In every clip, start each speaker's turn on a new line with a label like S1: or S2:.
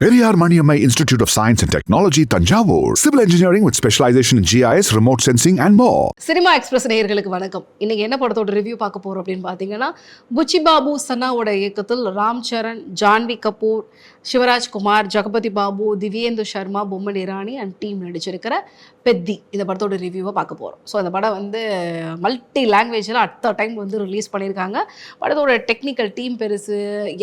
S1: Periyar Maniammai Institute of Science and Technology, Tanjavur. Civil engineering with specialization in GIS, remote sensing and more.
S2: Cinema express நேயர்களுக்கு வணக்கம். இன்னைக்கு என்ன படத்தோட review பார்க்க போறோம் அப்படின்னு பார்த்தீங்கன்னா, புச்சி பாபு சன்னாவோட இயக்கத்தில் ராம் சரண், ஜான்வி கபூர், சிவராஜ் குமார், ஜெகபதி பாபு, திவ்யேந்து சர்மா, பொம்மன் இரானி அண்ட் டீம் நடிச்சிருக்கிற பெத்தி இந்த படத்தோட ரிவ்யூவை பார்க்க போகிறோம். ஸோ அந்த படம் வந்து மல்டி லாங்குவேஜில் அட் டைம் வந்து ரிலீஸ் பண்ணியிருக்காங்க. படத்தோட டெக்னிக்கல் டீம் பெருசு,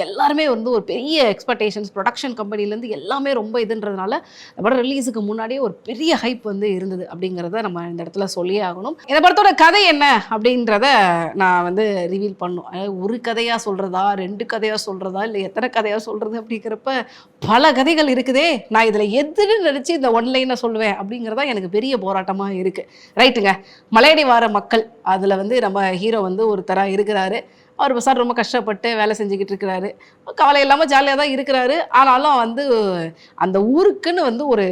S2: எல்லாருமே வந்து ஒரு பெரிய எக்ஸ்பெக்டேஷன்ஸ், ப்ரொடக்ஷன் கம்பெனிலேருந்து எல்லாமே ரொம்ப இதுன்றதுனால இந்த படம் ரிலீஸுக்கு முன்னாடியே ஒரு பெரிய ஹைப் வந்து இருந்தது அப்படிங்கிறத நம்ம இந்த இடத்துல சொல்லியே ஆகணும். இந்த படத்தோட கதை என்ன அப்படின்றத நான் வந்து ரிவீல் பண்ணும். ஒரு கதையாக சொல்கிறதா, 2 கதையாக சொல்கிறதா, இல்லை எத்தனை கதையாக சொல்கிறது அப்படிங்கிறப்ப பல கதைகள் இருக்குதே. நான் இதில் எதுன்னு நினச்சி இந்த ஒன்லைனை சொல்லுவேன் அப்படிங்கிறதா எனக்கு பெரிய போராட்டமாக இருக்குது. ரைட்டுங்க, மலையடி வார மக்கள் அதில் வந்து நம்ம ஹீரோ வந்து ஒருத்தராக இருக்கிறாரு. அவர் சார் ரொம்ப கஷ்டப்பட்டு வேலை செஞ்சுக்கிட்டு இருக்கிறாரு. கவலை இல்லாமல் ஜாலியாக தான் இருக்கிறாரு. ஆனாலும் வந்து அந்த ஊருக்குன்னு வந்து ஒரு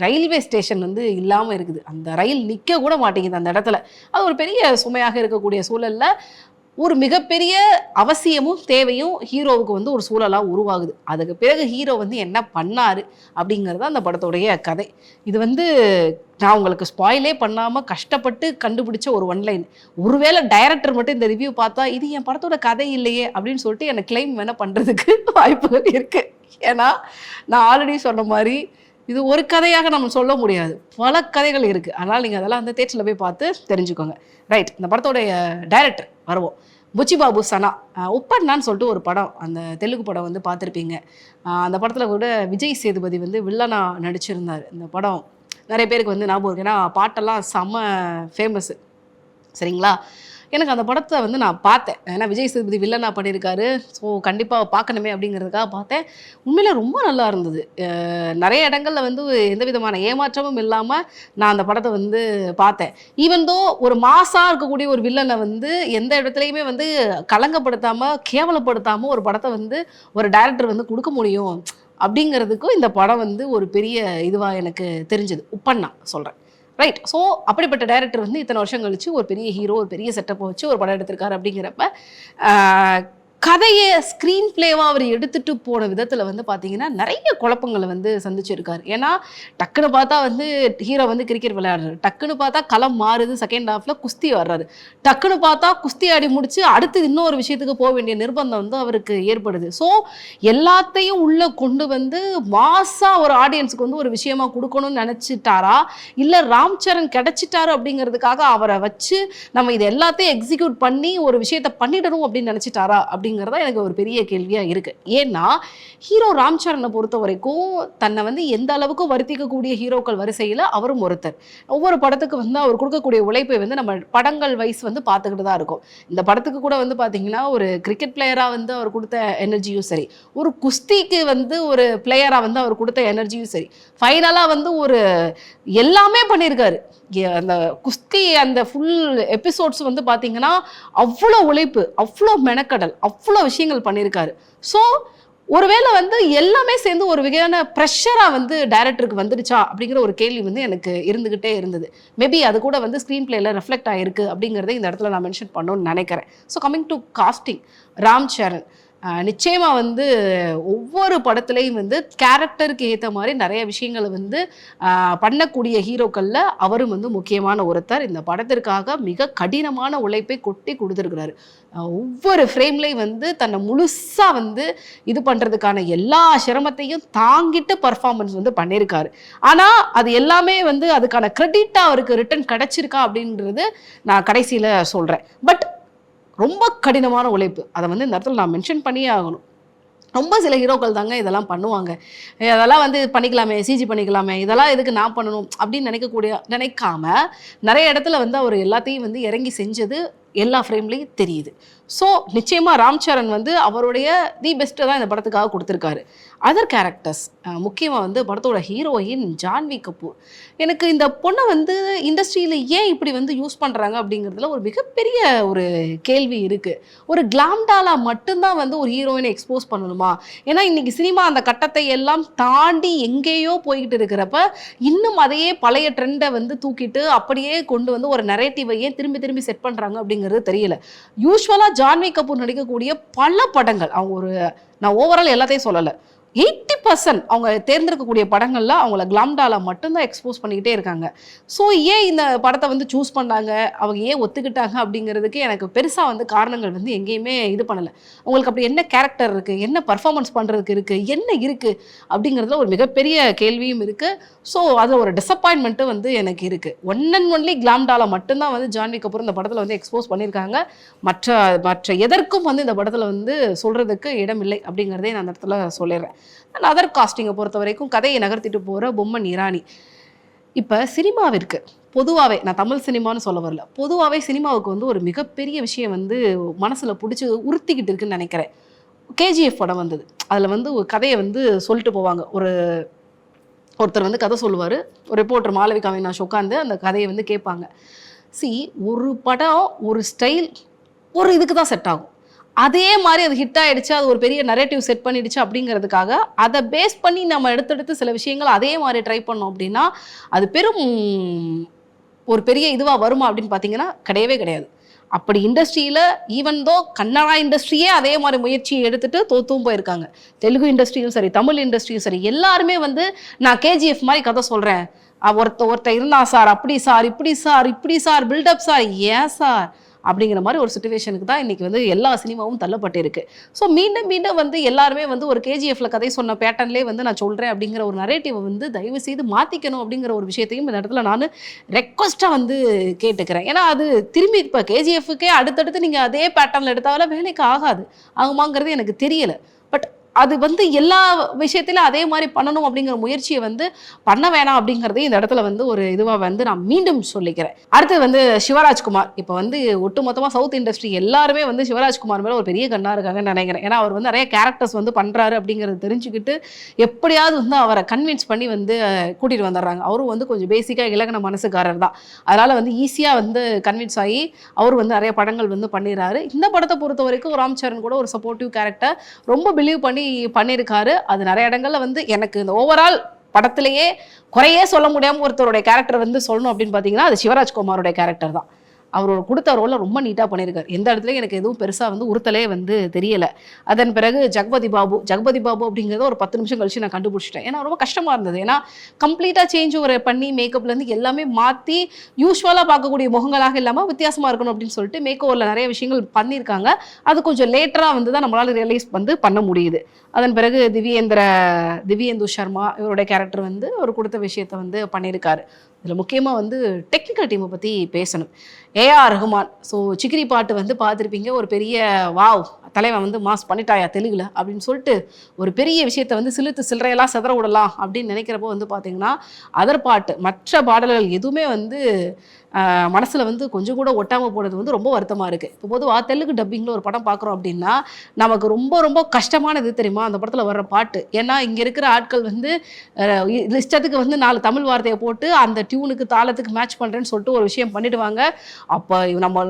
S2: ரயில்வே ஸ்டேஷன் வந்து இல்லாமல் இருக்குது. அந்த ரயில் நிற்க கூட மாட்டேங்குது அந்த இடத்துல. அது ஒரு பெரிய சுமையாக இருக்கக்கூடிய சூழலில் ஒரு மிகப்பெரிய அவசியமும் தேவையும் ஹீரோவுக்கு வந்து ஒரு சூழலாக உருவாகுது. அதுக்கு பிறகு ஹீரோ வந்து என்ன பண்ணார் அப்படிங்கிறது அந்த படத்தோடைய கதை. இது வந்து நான் உங்களுக்கு ஸ்பாயிலே பண்ணாமல் கஷ்டப்பட்டு கண்டுபிடிச்ச ஒரு ஒன்லைன். ஒருவேளை டைரக்டர் மட்டும் இந்த ரிவ்யூ பார்த்தா இது என் படத்தோட கதை இல்லையே அப்படின்னு சொல்லிட்டு என்னை கிளைம் வேணால் பண்ணுறதுக்கு வாய்ப்புகள் இருக்குது. ஏன்னா நான் ஆல்ரெடி சொன்ன மாதிரி இது ஒரு கதையாக நம்ம சொல்ல முடியாது, பல கதைகள் இருக்குது. அதனால் நீங்கள் அதெல்லாம் வந்து தேட்டரில் போய் பார்த்து தெரிஞ்சுக்கோங்க. ரைட், இந்த படத்தோடைய டைரக்டர் வருவோம். புச்சி பாபு சனா, உப்பண்ணான்னு சொல்லிட்டு ஒரு படம், அந்த தெலுங்கு படம் வந்து பார்த்துருப்பீங்க. அந்த படத்தில் கூட விஜய் சேதுபதி வந்து வில்லனா நடிச்சிருந்தார். இந்த படம் நிறைய பேருக்கு வந்து ஞாபகம் இருக்கு, ஏன்னா பாட்டெல்லாம் செம்ம ஃபேமஸ்ஸு. சரிங்களா, எனக்கு அந்த படத்தை வந்து நான் பார்த்தேன். ஏன்னா விஜய் சேதுபதி வில்லனா பண்ணியிருக்காரு. ஸோ கண்டிப்பாக பார்க்கணுமே அப்படிங்கிறதுக்காக பார்த்தேன். உண்மையிலே ரொம்ப நல்லா இருந்தது. நிறைய இடங்களில் வந்து எந்த விதமான ஏமாற்றமும் இல்லாமல் நான் அந்த படத்தை வந்து பார்த்தேன். ஈவன் தோ ஒரு மாசாக இருக்கக்கூடிய ஒரு வில்லனை வந்து எந்த இடத்துலையுமே வந்து கலங்கப்படுத்தாமல், கேவலப்படுத்தாமல் ஒரு படத்தை வந்து ஒரு டைரக்டர் வந்து கொடுக்க முடியும் அப்படிங்கிறதுக்கும் இந்த படம் வந்து ஒரு பெரிய இதுவாக எனக்கு தெரிஞ்சது. உப்பண்ணா சொல்கிறேன். ரைட், ஸோ அப்படிப்பட்ட டைரக்டர் வந்து இத்தனை வருஷம் கழிச்சு ஒரு பெரிய ஹீரோ, ஒரு பெரிய செட்டப்பை வச்சு ஒரு படம் எடுத்திருக்காரு. அப்படிங்கிறப்ப கதையை ஸ்க்ரீன் பிளேவாக அவர் எடுத்துகிட்டு போன விதத்தில் வந்து பார்த்தீங்கன்னா நிறைய குழப்பங்களை வந்து சந்திச்சிருக்காரு. ஏன்னா டக்குன்னு பார்த்தா வந்து ஹீரோ வந்து கிரிக்கெட் விளையாடுறாரு, டக்குன்னு பார்த்தா களம் மாறுது, செகண்ட் ஹாஃபில் குஸ்தி வர்றாரு, டக்குன்னு பார்த்தா குஸ்தி ஆடி முடிச்சு அடுத்து இன்னொரு விஷயத்துக்கு போக வேண்டிய நிர்பந்தம் வந்து அவருக்கு ஏற்படுது. ஸோ எல்லாத்தையும் உள்ளே கொண்டு வந்து மாசாக ஒரு ஆடியன்ஸுக்கு வந்து ஒரு விஷயமா கொடுக்கணும்னு நினச்சிட்டாரா, இல்லை ராம் சரண் கிடைச்சிட்டாரு அப்படிங்கிறதுக்காக அவரை வச்சு நம்ம இது எல்லாத்தையும் எக்ஸிக்யூட் பண்ணி ஒரு விஷயத்தை பண்ணிடணும் அப்படின்னு நினச்சிட்டாரா அப்படிங்கிறதா எனக்கு ஒரு பெரிய கேள்வியாக இருக்குது. ஏன்னா ஹீரோ ராம் சரணை பொறுத்த வரைக்கும் தன்னை வந்து எந்த அளவுக்கு வருத்திக்கக்கூடிய ஹீரோக்கள் வரிசையில் அவரும் ஒருத்தர். ஒவ்வொரு படத்துக்கு வந்து அவர் கொடுக்கக்கூடிய உழைப்பை வந்து நம்ம படங்கள் வைஸ் வந்து பார்த்துக்கிட்டு தான் இருக்கும். இந்த படத்துக்கு கூட வந்து பார்த்தீங்கன்னா ஒரு கிரிக்கெட் பிளேயராக வந்து அவர் கொடுத்த எனர்ஜியும் சரி, ஒரு குஸ்திக்கு வந்து ஒரு பிளேயராக வந்து அவர் கொடுத்த எனர்ஜியும் சரி, ஃபைனலாக வந்து ஒரு எல்லாமே பண்ணியிருக்காரு. அந்த குஸ்தி அந்த ஃபுல் எபிசோட்ஸ் வந்து பார்த்தீங்கன்னா அவ்வளோ உழைப்பு, அவ்வளோ மெனக்கடல், அவ்வளோ விஷயங்கள் பண்ணியிருக்காரு. ஸோ ஒருவேளை வந்து எல்லாமே சேர்ந்து ஒரு வகையான ப்ரெஷராக வந்து டைரக்டருக்கு வந்துடுச்சா அப்படிங்கிற ஒரு கேள்வி வந்து எனக்கு இருந்துக்கிட்டே இருந்தது. மேபி அது கூட வந்து ஸ்க்ரீன் பிளேயில் ரெஃப்ளெக்ட் ஆகிருக்கு அப்படிங்கிறத இந்த இடத்துல நான் மென்ஷன் பண்ணணும்னு நினைக்கிறேன். So coming to casting, Ram Charan நிச்சயமாக வந்து ஒவ்வொரு படத்துலையும் வந்து கேரக்டருக்கு ஏற்ற மாதிரி நிறைய விஷயங்களை வந்து பண்ணக்கூடிய ஹீரோக்களில் அவரும் வந்து முக்கியமான ஒருத்தர். இந்த படத்திற்காக மிக கடினமான உழைப்பை கொட்டி கொடுத்துருக்கிறாரு. ஒவ்வொரு ஃப்ரேம்லையும் வந்து தன்னை முழுசாக வந்து இது பண்ணுறதுக்கான எல்லா சிரமத்தையும் தாங்கிட்டு பர்ஃபார்மன்ஸ் வந்து பண்ணியிருக்காரு. ஆனால் அது எல்லாமே வந்து அதுக்கான கிரெடிட்டாக அவருக்கு ரிட்டர்ன் கிடச்சிருக்கா அப்படின்றது நான் கடைசியில் சொல்கிறேன். பட் ரொம்ப கடினமான உழைப்பு, அதை வந்து இந்த இடத்துல நான் மென்ஷன் பண்ணியே ஆகணும். ரொம்ப சில ஹீரோக்கள் தாங்க இதெல்லாம் பண்ணுவாங்க. அதெல்லாம் வந்து பண்ணிக்கலாமே, சிஜி பண்ணிக்கலாமே, இதெல்லாம் எதுக்கு நான் பண்ணணும் அப்படின்னு நினைக்காம நிறைய இடத்துல வந்து அவர் எல்லாத்தையும் வந்து இறங்கி செஞ்சது எல்லா ஃப்ரேம்லேயும் தெரியுது. ஸோ நிச்சயமாக ராம் சரண் வந்து அவருடைய தி பெஸ்ட்டை தான் இந்த படத்துக்காக கொடுத்துருக்காரு. அதர் கேரக்டர்ஸ், முக்கியமாக வந்து படத்தோட ஹீரோயின் ஜான்வி கபூர், எனக்கு இந்த பொண்ணை வந்து இண்டஸ்ட்ரியில் ஏன் இப்படி வந்து யூஸ் பண்ணுறாங்க அப்படிங்கிறதுல ஒரு மிகப்பெரிய ஒரு கேள்வி இருக்குது. ஒரு கிளாம்டாலா மட்டும்தான் வந்து ஒரு ஹீரோயினை எக்ஸ்போஸ் பண்ணணுமா? ஏன்னா இன்றைக்கி சினிமா அந்த கட்டத்தை எல்லாம் தாண்டி எங்கேயோ போய்கிட்டு இருக்கிறப்ப இன்னும் அதையே பழைய ட்ரெண்டை வந்து தூக்கிட்டு அப்படியே கொண்டு வந்து ஒரு நரேட்டிவை ஏன் திரும்பி திரும்பி செட் பண்ணுறாங்க அப்படிங்கிறது தெரியல. யூஸ்வலாக ஜான்வி கபூர் நடிக்கக்கூடிய பல படங்கள், அவங்க ஒரு, நான் ஓவரால் எல்லாத்தையும் சொல்லலை, 80% அவங்க தேர்ந்தெடுக்கக்கூடிய படங்கள்ல அவங்கள கிளாம்டால மட்டும்தான் எக்ஸ்போஸ் பண்ணிக்கிட்டே இருக்காங்க. ஸோ ஏன் இந்த படத்தை வந்து சூஸ் பண்ணாங்க, அவங்க ஏன் ஒத்துக்கிட்டாங்க அப்படிங்கிறதுக்கு எனக்கு பெருசா வந்து காரணங்கள் வந்து எங்கேயுமே இது பண்ணல. அவங்களுக்கு அப்படி என்ன கேரக்டர் இருக்கு, என்ன பர்ஃபார்மன்ஸ் பண்றதுக்கு இருக்கு, என்ன இருக்கு அப்படிங்கிறதுல ஒரு மிகப்பெரிய கேள்வியும் இருக்கு. ஸோ அதுல ஒரு டிசப்பாயின்மெண்ட்டும் வந்து எனக்கு இருக்கு. ஒன் அண்ட் ஒன்லி கிளாம்டால மட்டும்தான் வந்து ஜான்வி கபூர் இந்த படத்துல வந்து எக்ஸ்போஸ் பண்ணியிருக்காங்க. மற்ற மற்ற எதற்கும் வந்து இந்த படத்துல வந்து சொல்றதுக்கு இடமில்லை அப்படிங்கிறதே நான் அந்த இடத்துல சொல்லிடுறேன். அதர் காஸ்டிங்கை பொறுத்த வரைக்கும் கதையை நகர்த்திட்டு போகிற பொம்மன் இராணி. இப்போ சினிமாவிற்கு பொதுவாகவே, நான் தமிழ் சினிமான்னு சொல்ல வரல, பொதுவாகவே சினிமாவுக்கு வந்து ஒரு மிகப்பெரிய விஷயம் வந்து மனசில் பிடிச்சி உறுத்திக்கிட்டு இருக்குன்னு நினைக்கிறேன். கேஜிஎஃப் படம் வந்தது. அதில் வந்து ஒரு கதையை வந்து சொல்லிட்டு போவாங்க. ஒருத்தர் வந்து கதை சொல்லுவார். ஒரு ரிப்போர்ட்டர் மாளவிகா அவினாஷ் உட்காந்து அந்த கதையை வந்து கேட்பாங்க. ஒரு படம் ஒரு ஸ்டைல் ஒரு இதுக்கு தான் செட் ஆகும். அதே மாதிரி அது ஹிட் ஆகிடுச்சு, அது ஒரு பெரிய நரேட்டிவ் செட் பண்ணிடுச்சு அப்படிங்கிறதுக்காக அதை பேஸ் பண்ணி நம்ம எடுத்தெடுத்து சில விஷயங்கள் அதே மாதிரி ட்ரை பண்ணோம் அப்படின்னா அது பெரும் ஒரு பெரிய இதுவாக வருமா அப்படின்னு பார்த்தீங்கன்னா கிடையவே கிடையாது. அப்படி இண்டஸ்ட்ரியில் ஈவன் தோ கன்னடா இண்டஸ்ட்ரியே அதே மாதிரி முயற்சியை எடுத்துட்டு தோத்தும் போயிருக்காங்க. தெலுங்கு இண்டஸ்ட்ரியும் சரி, தமிழ் இண்டஸ்ட்ரியும் சரி, எல்லாருமே வந்து நான் கேஜிஎஃப் மாதிரி கதை சொல்கிறேன், ஒருத்த இருந்தா சார், அப்படி சார், இப்படி சார் பில்டப் சார், ஏன் சார் அப்படிங்கிற மாதிரி ஒரு சிச்சுவேஷனுக்கு தான் இன்றைக்கி வந்து எல்லா சினிமாவும் தள்ளப்பட்டிருக்கு. ஸோ மீண்டும் மீண்டும் வந்து எல்லாருமே வந்து ஒரு கேஜிஎஃப்ல கதை சொன்ன பேட்டர்ன்லேயே வந்து நான் சொல்கிறேன் அப்படிங்கிற ஒரு நரேட்டிவை வந்து தயவு செய்து மாற்றிக்கணும் அப்படிங்கிற ஒரு விஷயத்தையும் இந்த இடத்துல நான் ரெக்வஸ்ட்டாக வந்து கேட்டுக்கிறேன். ஏன்னா அது திரும்பி இப்போ கேஜிஎஃப்க்கே அடுத்தடுத்து நீங்கள் அதே பேட்டர்னில் எடுத்தாலும் வேலைக்கு ஆகுமாங்கிறது எனக்கு தெரியலை. பட் அது வந்து எல்லா விஷயத்திலும் அதே மாதிரி பண்ணணும் அப்படிங்கிற முயற்சியை வந்து பண்ண வேணாம் அப்படிங்கிறதே இந்த இடத்துல வந்து ஒரு இதுவாக வந்து நான் மீண்டும் சொல்லிக்கிறேன். அடுத்து வந்து சிவராஜ்குமார். இப்போ வந்து ஒட்டுமொத்தமாக சவுத் இண்டஸ்ட்ரி எல்லாருமே வந்து சிவராஜ்குமார் மேலே ஒரு பெரிய கண்ணா இருக்காங்கன்னு நினைக்கிறேன். ஏன்னா அவர் வந்து நிறைய கேரக்டர்ஸ் வந்து பண்ணுறாரு அப்படிங்கிறது தெரிஞ்சுக்கிட்டு எப்படியாவது வந்து அவரை கன்வின்ஸ் பண்ணி வந்து கூட்டிகிட்டு வந்துடுறாங்க. அவரும் வந்து கொஞ்சம் பேசிக்காக இலக்கண மனசுக்காரர் தான். அதனால் வந்து ஈஸியாக வந்து கன்வின்ஸ் ஆகி அவர் வந்து நிறைய படங்கள் வந்து பண்ணிடுறாரு. இந்த படத்தை பொறுத்த வரைக்கும் ராம் சரண் கூட ஒரு சப்போர்ட்டிவ் கேரக்டர் ரொம்ப பிலீவ் பண்ணியிருக்காரு. அது நிறைய இடங்கள்ல வந்து எனக்கு இந்த ஓவரால் படத்திலேயே குறையே சொல்ல முடியாம ஒருத்தருடைய கேரக்டர் வந்து சொல்லணும் அப்படின்னு பார்த்தீங்கன்னா அது சிவராஜ்குமாரோட கேரக்டர் தான். அவரோட கொடுத்த ரோலை ரொம்ப நீட்டாக பண்ணியிருக்காரு. எந்த இடத்துலையும் எனக்கு எதுவும் பெருசாக வந்து உறுத்தலே வந்து தெரியலை. அதன் பிறகு ஜகபதி பாபு அப்படிங்கிறத ஒரு 10 நிமிஷம் கழிச்சு நான் கண்டுபிடிச்சிட்டேன். ஏன்னா ரொம்ப கஷ்டமாக இருந்தது. ஏன்னா கம்ப்ளீட்டாக சேஞ்ச் ஓவர் பண்ணி மேக்கப்லேருந்து எல்லாமே மாற்றி யூஸ்வலாக பார்க்கக்கூடிய முகங்களாக இல்லாமல் வித்தியாசமாக இருக்கணும் அப்படின்னு சொல்லிட்டு மேக் ஓவரில் நிறைய விஷயங்கள் பண்ணியிருக்காங்க. அது கொஞ்சம் லேட்டராக வந்து தான் நம்மளால் ரியலைஸ் வந்து பண்ண முடியுது. அதன் பிறகு திவ்யேந்து சர்மா இவருடைய கேரக்டர் வந்து ஒரு கொடுத்த விஷயத்த வந்து பண்ணியிருக்காரு. இதில் முக்கியமாக வந்து டெக்னிக்கல் டீமை பற்றி பேசணும். ஏஆர் ரஹ்மான். ஸோ சிக்கிரி பாட்டு வந்து பார்த்துருப்பீங்க. ஒரு பெரிய வாவ் தலைவன் வந்து மாஸ் பண்ணிட்டாயா தெலுங்குல அப்படின்னு சொல்லிட்டு ஒரு பெரிய விஷயத்தை வந்து சில்லறையெல்லாம் செதற விடலாம் அப்படின்னு நினைக்கிறப்போ வந்து பார்த்தீங்கன்னா அதர் பாட்டு மற்ற பாடல்கள் எதுவுமே வந்து மனசில் வந்து கொஞ்சம் கூட ஒட்டாமல் போனது வந்து ரொம்ப வருத்தமாக இருக்குது. இப்போ பொதுவாக தெலுங்கு டப்பிங்கில் ஒரு படம் பார்க்குறோம் அப்படின்னா நமக்கு ரொம்ப ரொம்ப கஷ்டமானது தெரியுமா அந்த படத்தில் வர்ற பாட்டு. ஏன்னா இங்கே இருக்கிற ஆட்கள் வந்து இஷ்டத்துக்கு வந்து 4 தமிழ் வார்த்தையை போட்டு அந்த டியூனுக்கு தாளத்துக்கு மேட்ச் பண்ணுறேன்னு சொல்லிட்டு ஒரு விஷயம் பண்ணிடுவாங்க. அப்போ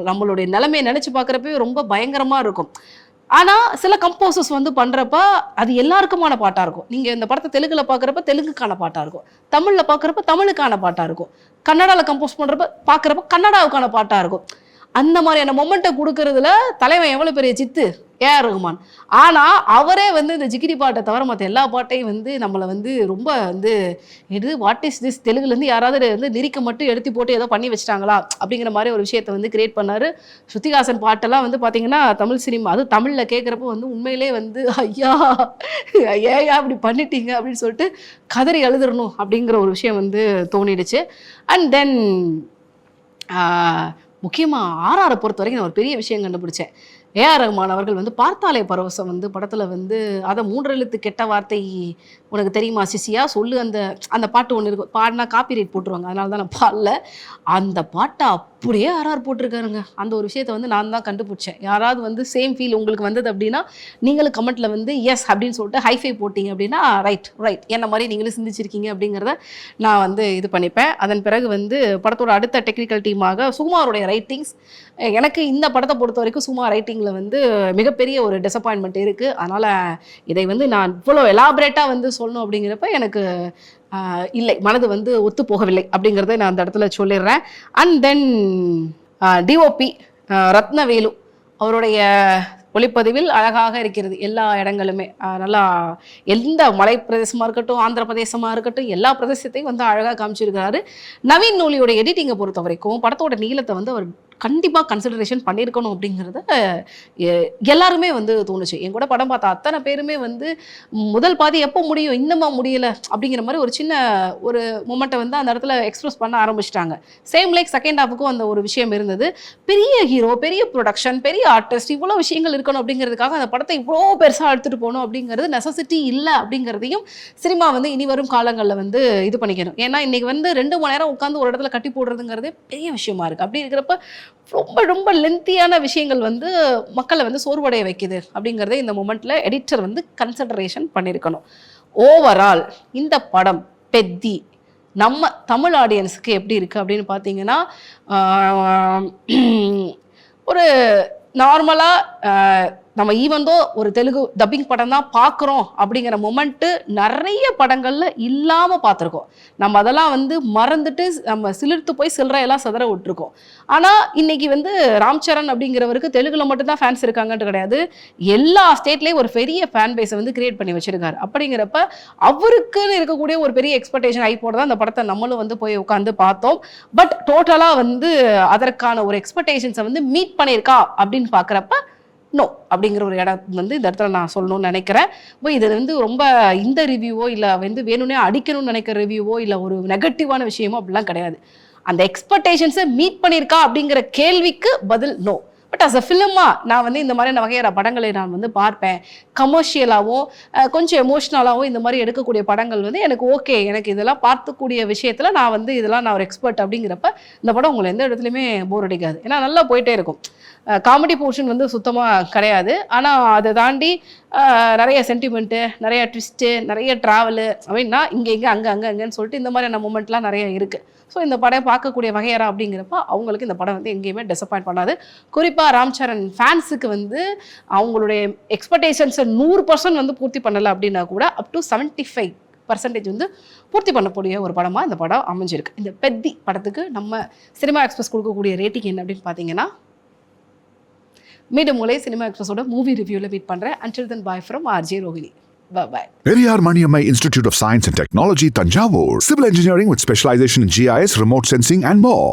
S2: நம்மளுடைய நிலைமையை நினச்சி பார்க்குறப்ப ரொம்ப பயங்கரமாக இருக்கும். ஆனால் சில கம்போசர்ஸ் வந்து பண்ணுறப்ப அது எல்லாருக்குமான பாட்டாக இருக்கும். நீங்கள் இந்த படத்தை தெலுங்குல பார்க்குறப்ப தெலுங்குக்கான பாட்டாக இருக்கும், தமிழில் பார்க்குறப்ப தமிழுக்கான பாட்டாக இருக்கும், கன்னடாவில் கம்போஸ் பார்க்குறப்ப கன்னடாவுக்கான பாட்டாக இருக்கும். அந்த மாதிரியான மொமெண்ட்டை கொடுக்கறதுல தலைவன் எவ்வளோ பெரிய சித்து ஏஆர் ரஹ்மான். ஆனால் அவரே வந்து இந்த ஜிகிரி பாட்டை தவிர மற்ற எல்லா பாட்டையும் வந்து நம்மளை வந்து ரொம்ப வந்து வாட் இஸ் திஸ் தெலுங்குலேருந்து யாராவது வந்து லிரிக்கை மட்டும் எடுத்து போட்டு ஏதோ பண்ணி வச்சிட்டாங்களா அப்படிங்கிற மாதிரி ஒரு விஷயத்தை வந்து கிரியேட் பண்ணார். ஸ்ருதிஹாசன் பாட்டெல்லாம் வந்து பார்த்தீங்கன்னா தமிழ் சினிமா அது தமிழில் கேட்குறப்போ வந்து உண்மையிலே வந்து ஐயா ஏயா அப்படி பண்ணிட்டீங்க அப்படின்னு சொல்லிட்டு கதறி எழுதிடணும் அப்படிங்கிற ஒரு விஷயம் வந்து தோணிடுச்சு. அண்ட் தென் முக்கியமாக ஆர்ஆரை பொறுத்த வரைக்கும் நான் ஒரு பெரிய விஷயம் கண்டுபிடிச்சேன். ஏஆர் ரஹ்மான் அவர்கள் வந்து பார்த்தாலே பரவசம் வந்து படத்தில் வந்து அதை 3 எழுத்து கெட்ட வார்த்தை உனக்கு தெரியுமா சிசியா சொல்லு அந்த பாட்டு ஒன்று இருக்கும். பாடினா காப்பிரைட் போட்டுருவாங்க, அதனால தான் நான் பாடல. அந்த பாட்டை அப்படியே ஆர்ஆர் போட்டிருக்காருங்க. அந்த ஒரு விஷயத்தை வந்து நான் தான் கண்டுபிடிச்சேன். யாராவது வந்து சேம் ஃபீல் உங்களுக்கு வந்தது அப்படின்னா நீங்களும் கமெண்ட்டில் வந்து எஸ் அப்படின்னு சொல்லிட்டு ஹைஃபை போட்டிங்க அப்படின்னா ரைட் என்ன மாதிரி நீங்களும் சிந்திச்சிருக்கீங்க அப்படிங்கிறத நான் வந்து இது பண்ணிப்பேன். அதன் பிறகு வந்து படத்தோட அடுத்த டெக்னிக்கல் டீமாக சுகுமாருடைய ரைட்டிங்ஸ். எனக்கு இந்த படத்தை பொறுத்த வரைக்கும் சுகுமார் ரைட்டிங்கில் வந்து மிகப்பெரிய ஒரு டிசப்பாயின்மெண்ட் இருக்குது. அதனால் இதை வந்து நான் இவ்வளோ எலாபரேட்டாக வந்து சொல்லணும் அப்படிங்கிறப்ப எனக்கு இல்லை, மனது வந்து ஒத்து போகவில்லை அப்படிங்கிறத நான் அந்த இடத்துல சொல்லிடுறேன். அண்ட் தென் டிஓபி ரத்னவேலு அவருடைய ஒளிப்பதிவில் அழகாக இருக்கிறது எல்லா இடங்களுமே. நல்லா எந்த மலை பிரதேசமாக இருக்கட்டும், ஆந்திர பிரதேசமாக இருக்கட்டும், எல்லா பிரதேசத்தையும் வந்து அழகாக காமிச்சிருக்கிறாரு. நவீன் நூலியோட எடிட்டிங்கை பொறுத்த வரைக்கும் படத்தோட நீளத்தை வந்து அவர் கண்டிப்பாக கன்சிடரேஷன் பண்ணியிருக்கணும் அப்படிங்கிறத எல்லாருமே வந்து தோணுச்சு. என் கூட படம் பார்த்த அத்தனை பேருமே வந்து முதல் பாதி எப்போ முடியும், இன்னுமா முடியலை அப்படிங்கிற மாதிரி ஒரு சின்ன ஒரு மொமெண்ட்டை வந்து அந்த இடத்துல எக்ஸ்பிரஸ் பண்ண ஆரம்பிச்சிட்டாங்க. சேம் லைக் செகண்ட் ஹாஃபுக்கும் அந்த ஒரு விஷயம் இருந்தது. பெரிய ஹீரோ, பெரிய ப்ரொடக்ஷன், பெரிய ஆர்டிஸ்ட், இவ்வளோ விஷயங்கள் இருக்கணும் அப்படிங்கிறதுக்காக அந்த படத்தை இவ்வளோ பெருசாக எடுத்துகிட்டு போகணும் அப்படிங்கிறது நெசசிட்டி இல்லை அப்படிங்கிறதையும் சினிமா வந்து இனி வரும் காலங்களில் வந்து இது பண்ணிக்கணும். ஏன்னா இன்னைக்கு வந்து 2 மணி நேரம் உட்காந்து ஒரு இடத்துல கட்டி போடுறதுங்கிறதே பெரிய விஷயமா இருக்குது. அப்படி இருக்கிறப்ப ரொம்ப ரொம்ப லென்த்தியான விஷயங்கள் வந்து மக்களை வந்து சோர்வடைய வைக்குது அப்படிங்கிறத இந்த மொமெண்ட்ல எடிட்டர் வந்து கன்சிடரேஷன் பண்ணியிருக்கணும். ஓவரால் இந்த படம் பெத்தி நம்ம தமிழ் ஆடியன்ஸுக்கு எப்படி இருக்குது அப்படின்னு பார்த்தீங்கன்னா, ஒரு நார்மலாக நம்ம ஈவந்தோ ஒரு தெலுங்கு டப்பிங் படம் தான் பார்க்குறோம் அப்படிங்கிற மொமெண்ட்டு நிறைய படங்களில் இல்லாமல் பார்த்துருக்கோம். நம்ம அதெல்லாம் வந்து மறந்துட்டு நம்ம சிலிர்த்து போய் சில்லறையெல்லாம் சிதற விட்டுருக்கோம். ஆனால் இன்னைக்கு வந்து ராம் சரண் அப்படிங்கிறவருக்கு தெலுங்குல மட்டும்தான் ஃபேன்ஸ் இருக்காங்கன்ட்டு கிடையாது, எல்லா ஸ்டேட்லேயும் ஒரு பெரிய ஃபேன் பேஸை வந்து கிரியேட் பண்ணி வச்சிருக்காரு. அப்படிங்கிறப்ப அவருக்குன்னு இருக்கக்கூடிய ஒரு பெரிய எக்ஸ்பெக்டேஷன் ஐப்போட தான் அந்த படத்தை நம்மளும் வந்து போய் உட்காந்து பார்த்தோம். பட் டோட்டலாக வந்து அதற்கான ஒரு எக்ஸ்பெக்டேஷன்ஸை வந்து மீட் பண்ணியிருக்கா அப்படின்னு பார்க்குறப்ப நோ அப்படிங்கிற ஒரு இடம் வந்து இந்த இடத்துல நான் சொல்லணும்னு நினைக்கிறேன். இப்போ இது வந்து ரொம்ப இந்த ரிவ்யூவோ இல்லை வந்து வேணும்னே அடிக்கணும்னு நினைக்கிற ரிவ்யூவோ இல்லை ஒரு நெகட்டிவான விஷயமோ அப்படிலாம் கிடையாது. அந்த எக்ஸ்பெக்டேஷன்ஸை மீட் பண்ணியிருக்கா அப்படிங்கிற கேள்விக்கு பதில் நோ. பட் அஸ் அ ஃபிலிமாக நான் வந்து இந்த மாதிரியான வகையான படங்களை நான் வந்து பார்ப்பேன். கமர்ஷியலாகவும் கொஞ்சம் எமோஷ்னலாகவும் இந்த மாதிரி எடுக்கக்கூடிய படங்கள் வந்து எனக்கு ஓகே, எனக்கு இதெல்லாம் பார்த்துக்கூடிய விஷயத்தில் நான் வந்து இதெல்லாம் நான் ஒரு எக்ஸ்பர்ட் அப்படிங்கிறப்ப இந்த படம் உங்களை எந்த இடத்துலையுமே போர் அடிக்காது. ஏன்னா நல்லா போயிட்டே இருக்கும். காமெடி போர்ஷன் வந்து சுத்தமாக கிடையாது. ஆனால் அதை தாண்டி நிறைய சென்டிமெண்ட்டு, நிறைய ட்விஸ்ட்டு, நிறைய ட்ராவலு அப்படின்னா இங்கே அங்கேன்னு சொல்லிட்டு இந்த மாதிரியான மூமெண்ட்லாம் நிறைய இருக்குது. ஸோ இந்த படம் பார்க்கக்கூடிய வகையறா அப்படிங்கிறப்ப அவங்களுக்கு இந்த படம் வந்து எங்கேயுமே டிசப்பாயிண்ட் பண்ணாது. குறிப்பாக ராம் சரண் ஃபேன்ஸுக்கு வந்து அவங்களுடைய எக்ஸ்பெக்டேஷன்ஸை 100% வந்து பூர்த்தி பண்ணலை அப்படின்னா கூட அப் டு 75% வந்து பூர்த்தி பண்ணக்கூடிய ஒரு படமாக இந்த படம் அமைஞ்சிருக்கு. இந்த பெத்தி படத்துக்கு நம்ம சினிமா எக்ஸ்பிரஸ் கொடுக்கக்கூடிய ரேட்டிங் என்ன அப்படின்னு பார்த்தீங்கன்னா, மீண்டும் உங்களை சினிமா எக்ஸ்பிரஸோட மூவி ரிவ்யூவில் மீட் பண்ணுறேன். Until then bye from RJ Rohini. Bye-bye.
S1: Periyar Maniammai Institute of Science and Technology, Tanjavur. Civil engineering with specialization in GIS, remote sensing and more.